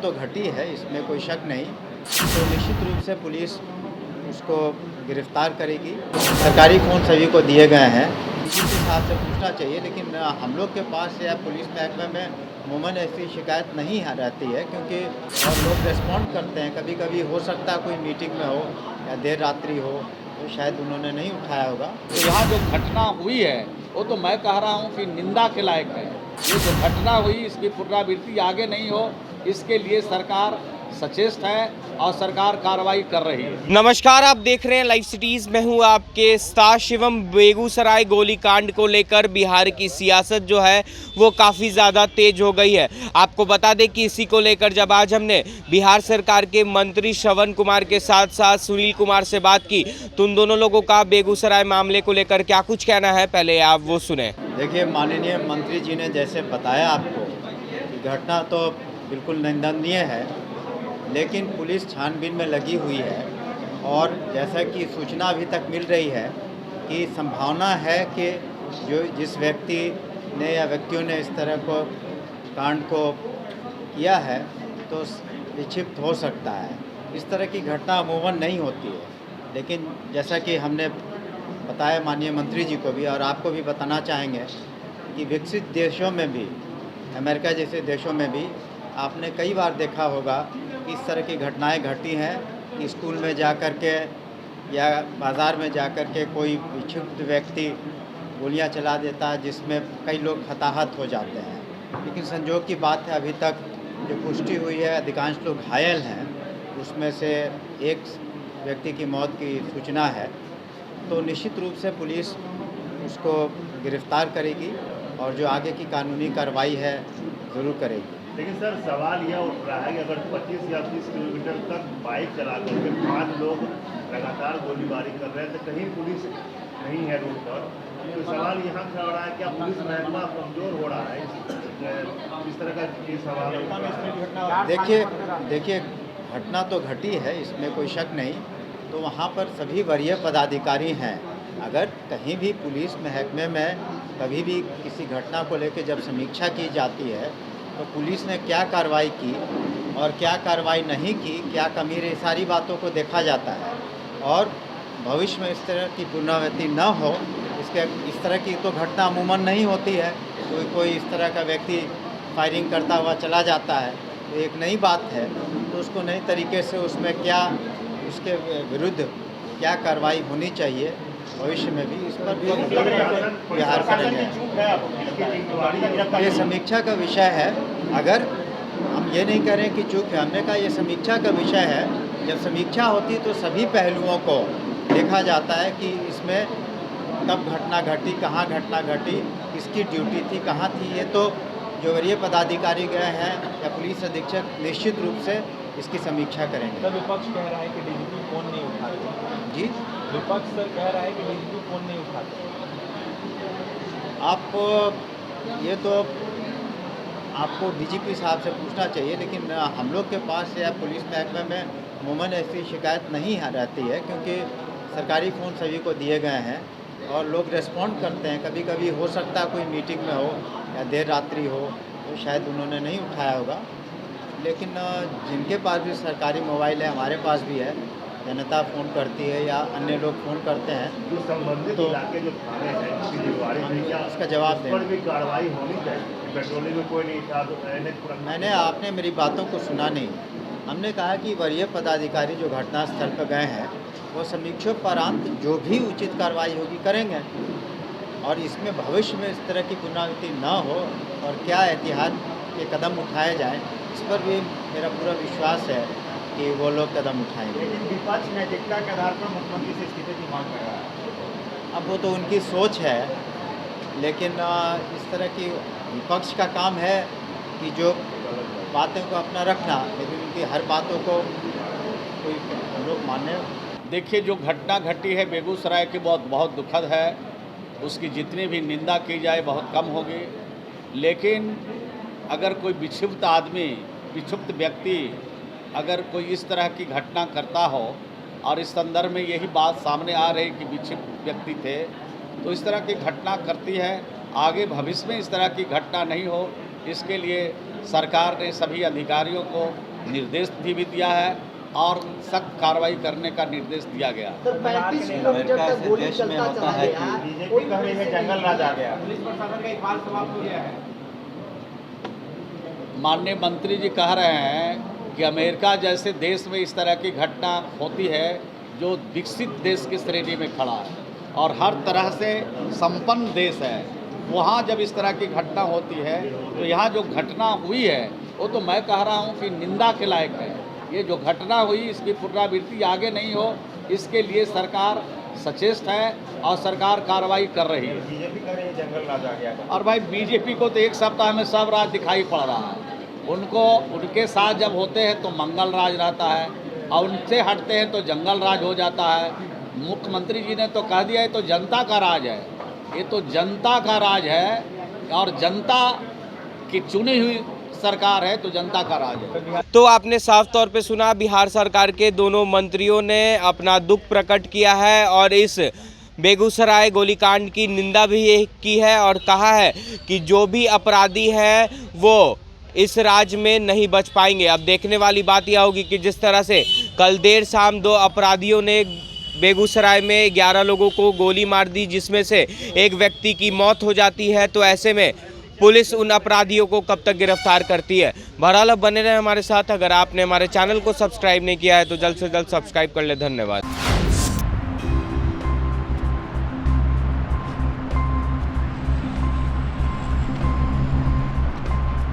तो घटी है, इसमें कोई शक नहीं। तो निश्चित रूप से पुलिस उसको गिरफ्तार करेगी। सरकारी फ़ोन सभी को दिए गए हैं, इसी के हिसाब से पूछना चाहिए। लेकिन हम लोग के पास या पुलिस महकमे में अमूमन ऐसी शिकायत नहीं रहती है, क्योंकि और लोग रिस्पॉन्ड करते हैं। कभी कभी हो सकता है कोई मीटिंग में हो या देर रात्रि हो, तो शायद उन्होंने नहीं उठाया होगा। तो यहाँ जो घटना हुई है वो तो मैं कह रहा हूँ कि निंदा के लायक है। ये जो घटना हुई इसकी पुनरावृत्ति आगे नहीं हो, इसके लिए सरकार सचेत है और सरकार कार्रवाई कर रही है। नमस्कार, आप देख रहे हैं लाइव सिटीज। मैं हूं आपके साथ शिवम। बेगूसराय गोलीकांड को लेकर बिहार की सियासत जो है वो काफ़ी ज़्यादा तेज हो गई है। आपको बता दें कि इसी को लेकर जब आज हमने बिहार सरकार के मंत्री श्रवण कुमार के साथ साथ सुनील कुमार से बात की, तो उन दोनों लोगों का बेगूसराय मामले को लेकर क्या कुछ कहना है, पहले आप वो सुने। देखिए, माननीय मंत्री जी ने जैसे बताया आपको कि घटना तो बिल्कुल निंदनीय है, लेकिन पुलिस छानबीन में लगी हुई है। और जैसा कि सूचना अभी तक मिल रही है कि संभावना है कि जिस व्यक्ति ने या व्यक्तियों ने इस तरह को कांड को किया है तो विक्षिप्त हो सकता है। इस तरह की घटना अमूमन नहीं होती है, लेकिन जैसा कि हमने बताया माननीय मंत्री जी को भी और आपको भी बताना चाहेंगे कि विकसित देशों में भी, अमेरिका जैसे देशों में भी आपने कई बार देखा होगा कि इस तरह की घटनाएं घटी हैं कि स्कूल में जा कर के या बाज़ार में जा कर के कोई विक्षिप्त व्यक्ति गोलियां चला देता है, जिसमें कई लोग हताहत हो जाते हैं। लेकिन संजोग की बात है, अभी तक जो पुष्टि हुई है अधिकांश लोग घायल हैं, उसमें से एक व्यक्ति की मौत की सूचना है। तो निश्चित रूप से पुलिस उसको गिरफ्तार करेगी और जो आगे की कानूनी कार्रवाई है ज़रूर करेगी। लेकिन सर, सवाल यह उठ रहा है कि अगर 25 या 30 किलोमीटर तक बाइक चला करके 5 लोग लगातार गोलीबारी कर रहे हैं, तो कहीं पुलिस नहीं है रोड पर। तो सवाल यहाँ खड़ा हो रहा है कि अब पुलिस महकमा कमज़ोर हो रहा है, इस तरह का ये सवाल। देखिए घटना तो घटी है, इसमें कोई शक नहीं। तो वहाँ पर सभी वरीय पदाधिकारी हैं। अगर कहीं भी पुलिस महकमे में कभी भी किसी घटना को लेकर जब समीक्षा की जाती है तो पुलिस ने क्या कार्रवाई की और क्या कार्रवाई नहीं की, क्या कमी रही, सारी बातों को देखा जाता है। और भविष्य में इस तरह की पुनरावृत्ति न हो, इस तरह की तो घटना अमूमन नहीं होती है। कोई इस तरह का व्यक्ति फायरिंग करता हुआ चला जाता है तो एक नई बात है, तो उसको नई तरीके से उसमें क्या, उसके विरुद्ध क्या कार्रवाई होनी चाहिए भविष्य में भी, इस पर भी बिहार करेंगे। ये समीक्षा का विषय है। अगर हम ये नहीं कह रहे कि चूक है, हमने कहा ये समीक्षा का विषय है। जब समीक्षा होती तो सभी पहलुओं को देखा जाता है कि इसमें कब घटना घटी, कहाँ घटना घटी, किसकी ड्यूटी थी, कहाँ थी। ये तो जो वरीय पदाधिकारी गए हैं या पुलिस अधीक्षक निश्चित रूप से इसकी समीक्षा करेंगे। सर, विपक्ष कह रहा है कि डीजीपी फोन नहीं उठाते। जी, विपक्ष सर कह रहा है कि डीजीपी फोन नहीं उठाते। ये तो आपको डीजीपी साहब से पूछना चाहिए। लेकिन हम लोग के पास या पुलिस महकमे में अमूमन ऐसी शिकायत नहीं रहती है, क्योंकि सरकारी फ़ोन सभी को दिए गए हैं और लोग रिस्पॉन्ड करते हैं। कभी कभी हो सकता है कोई मीटिंग में हो या देर रात्रि हो, तो शायद उन्होंने नहीं उठाया होगा। लेकिन जिनके पास भी सरकारी मोबाइल है, हमारे पास भी है, जनता फ़ोन करती है या अन्य लोग फ़ोन करते हैं, जो संबंधित इलाके जो थाने हैं, उसका जवाब दें। पर भी कार्रवाई होनी चाहिए। पेट्रोलिंग में कोई नहीं था तो आपने मेरी बातों को सुना नहीं। हमने कहा कि वरीय पदाधिकारी जो घटनास्थल पर गए हैं वो समीक्षोपरांत जो भी उचित कार्रवाई होगी करेंगे, और इसमें भविष्य में इस तरह की पुनरावृत्ति न हो और क्या एहतियात के कदम उठाए जाएं, इस पर भी मेरा पूरा विश्वास है कि वो लोग कदम उठाएंगे। लेकिन विपक्ष नैतिकता के आधार पर मुख्यमंत्री से इस्तीफे की मांग कर रहा है। अब वो तो उनकी सोच है, लेकिन इस तरह की विपक्ष का काम है कि जो बातों को अपना रखना, लेकिन उनकी हर बातों को कोई हम लोग माने। देखिए, जो घटना घटी है बेगूसराय की बहुत दुखद है। उसकी जितनी भी निंदा की जाए बहुत कम होगी। लेकिन अगर कोई विक्षिप्त आदमी, विक्षिप्त व्यक्ति अगर कोई इस तरह की घटना करता हो, और इस संदर्भ में यही बात सामने आ रही कि विक्षिप्त व्यक्ति थे, तो इस तरह की घटना करती है, आगे भविष्य में इस तरह की घटना नहीं हो, इसके लिए सरकार ने सभी अधिकारियों को निर्देश भी दिया है और सख्त कार्रवाई करने का निर्देश दिया गया। सर 35 किलोमीटर तक गोली चलता चला गया। बीजेपी कह रही है जंगल राज आ गया। पुलिस प्रशासन का इकबाल समाप्त हो गया है। माननीय मंत्री जी कह रहे हैं कि अमेरिका जैसे देश में इस तरह की घटना होती है जो विकसित देश की श्रेणी में खड़ा है और हर तरह से संपन्न देश है, वहाँ जब इस तरह की घटना होती है तो यहाँ जो घटना हुई है वो तो मैं कह रहा हूँ कि निंदा के लायक है। ये जो घटना हुई इसकी पुनरावृत्ति आगे नहीं हो, इसके लिए सरकार सचेत है और सरकार कार्रवाई कर रही है। बीजेपी कह रही है जंगल राज आ गया। और भाई बीजेपी को तो एक सप्ताह में सब राज दिखाई पड़ रहा है। उनको उनके साथ जब होते हैं तो मंगल राज रहता है और उनसे हटते हैं तो जंगल राज हो जाता है। मुख्यमंत्री जी ने तो कह दिया है तो जनता का राज है, ये तो जनता का राज है और जनता की चुनी हुई सरकार है तो जनता का राज है। तो आपने साफ तौर पे सुना, बिहार सरकार के दोनों मंत्रियों ने अपना दुख प्रकट किया है और इस बेगूसराय गोलीकांड की निंदा भी की है और कहा है कि जो भी अपराधी है वो इस राज्य में नहीं बच पाएंगे। अब देखने वाली बात यह होगी कि जिस तरह से कल देर शाम 2 अपराधियों ने बेगूसराय में 11 लोगों को गोली मार दी, जिसमें से एक व्यक्ति की मौत हो जाती है, तो ऐसे में पुलिस उन अपराधियों को कब तक गिरफ्तार करती है। बहरहाल अब बने रहे हमारे साथ। अगर आपने हमारे चैनल को सब्सक्राइब नहीं किया है तो जल्द से जल्द सब्सक्राइब कर ले। धन्यवाद।